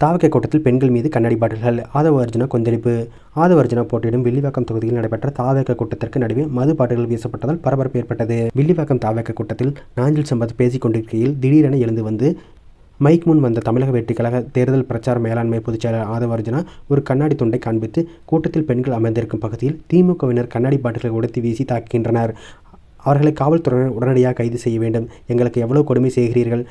தாவக கூட்டத்தில் பெண்கள் மீது கண்ணாடி பாட்டில்கள். ஆதவ அர்ஜுனா கொந்தளிப்பு. ஆதவ அர்ஜுனா போட்டியிடும் வில்லிவாக்கம் தொகுதியில் நடைபெற்ற தாவக கூட்டத்திற்கு நடுவே மது பாட்டில்கள் வீசப்பட்டதால் பரபரப்பு ஏற்பட்டது. வில்லிவாக்கம் தாவக கூட்டத்தில் நாஞ்சில் சம்பத் பேசிக் கொண்டிருக்கையில் திடீரென எழுந்து வந்து மைக் முன் வந்த தமிழக வெற்றிக் கழக தேர்தல் பிரச்சார மேலாண்மை பொதுச்செயலாளர் ஆதவ அர்ஜுனா ஒரு கண்ணாடி துண்டை காண்பித்து கூட்டத்தில் பெண்கள் அமர்ந்திருக்கும் பகுதியில் திமுகவினர் கண்ணாடி பாட்டில்களை உடைத்து வீசி தாக்குகின்றனர். அவர்களை காவல்துறையினர் உடனடியாக கைது செய்ய வேண்டும். எங்களுக்கு எவ்வளவு கொடுமை செய்கிறீர்கள்.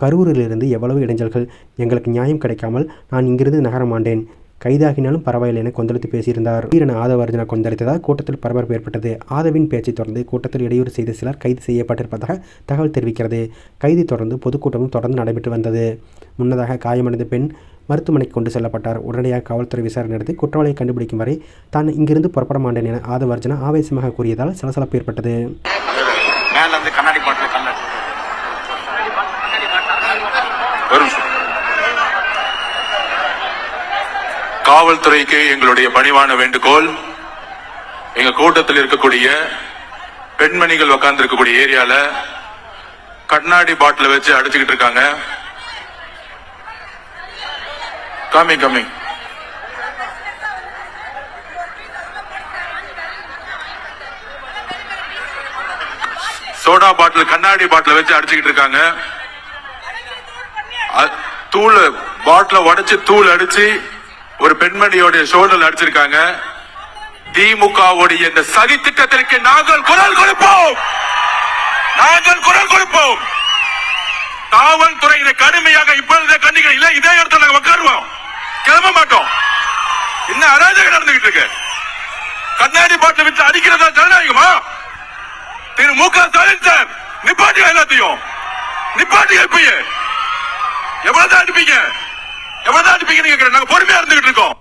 கரூரிலிருந்து எவ்வளவு இடைஞ்சல்கள். எங்களுக்கு நியாயம் கிடைக்காமல் நான் இங்கிருந்து நகர மாட்டேன். கைதாகினாலும் பரவாயில்லை என கொந்தளித்து பேசியிருந்தார். திடீரென ஆதவ அர்ஜுனா கொந்தளித்ததால் கூட்டத்தில் பரபரப்பு ஏற்பட்டது. ஆதவின் பேச்சை தொடர்ந்து கூட்டத்தில் இடையூறு செய்த சிலர் கைது செய்யப்பட்டிருப்பதாக தகவல் தெரிவிக்கிறது. கைதை தொடர்ந்து பொதுக்கூட்டமும் தொடர்ந்து நடைபெற்று வந்தது. முன்னதாக காயமடைந்த பெண் மருத்துவமனைக்கு கொண்டு செல்லப்பட்டார். உடனடியாக காவல்துறை விசாரணை நடத்தி குற்றவாளியை கண்டுபிடிக்கும் வரை தான் இங்கிருந்து புறப்பட மாட்டேன் என ஆதவ அர்ஜுனா ஆவேசமாக கூறியதால் சலசலப்பு ஏற்பட்டது. காவல்துறைக்கு எங்களுடைய பணிவான வேண்டுகோள், எங்க கூட்டத்தில் இருக்கக்கூடிய பெண்மணிகள் உட்கார்ந்து இருக்கக்கூடிய ஏரியால கண்ணாடி பாட்டில வச்சு அடிச்சுக்கிட்டு இருக்காங்க. கம்மிங் சோடா பாட்டில் கண்ணாடி பாட்டில வச்சு அடிச்சுக்கிட்டு இருக்காங்க. தூள் பாட்டில உடைச்சு தூள் அடிச்சு ஒரு பெண்மணியோட ஷோல்டர் அடிச்சிருக்காங்க. திமுகவுடைய இந்த சதி திட்டத்திற்கு நாங்கள் குரல் கொடுப்போம். காவல்துறையினை கடுமையாக இப்பொழுதே கண்டிக்கிறோம். இல்ல இதே இடத்துல நாங்கள் உட்காருவோம், கிளம்ப மாட்டோம். என்ன அராஜகம் நடந்துகிட்டு இருக்கு? கண்ணாடி பாட்டில் வச்சு அடிக்கிறதா ஜனநாயகமா? திரு மு.க. ஸ்டாலின் சார் நிப்பாட்டியா, எல்லாத்தையும் நிப்பாட்டியா. இப்ப எவ்வளவுதான் அடிப்பீங்க? நாங்க பொறுமையா இருந்துகிட்டு இருக்கோம்.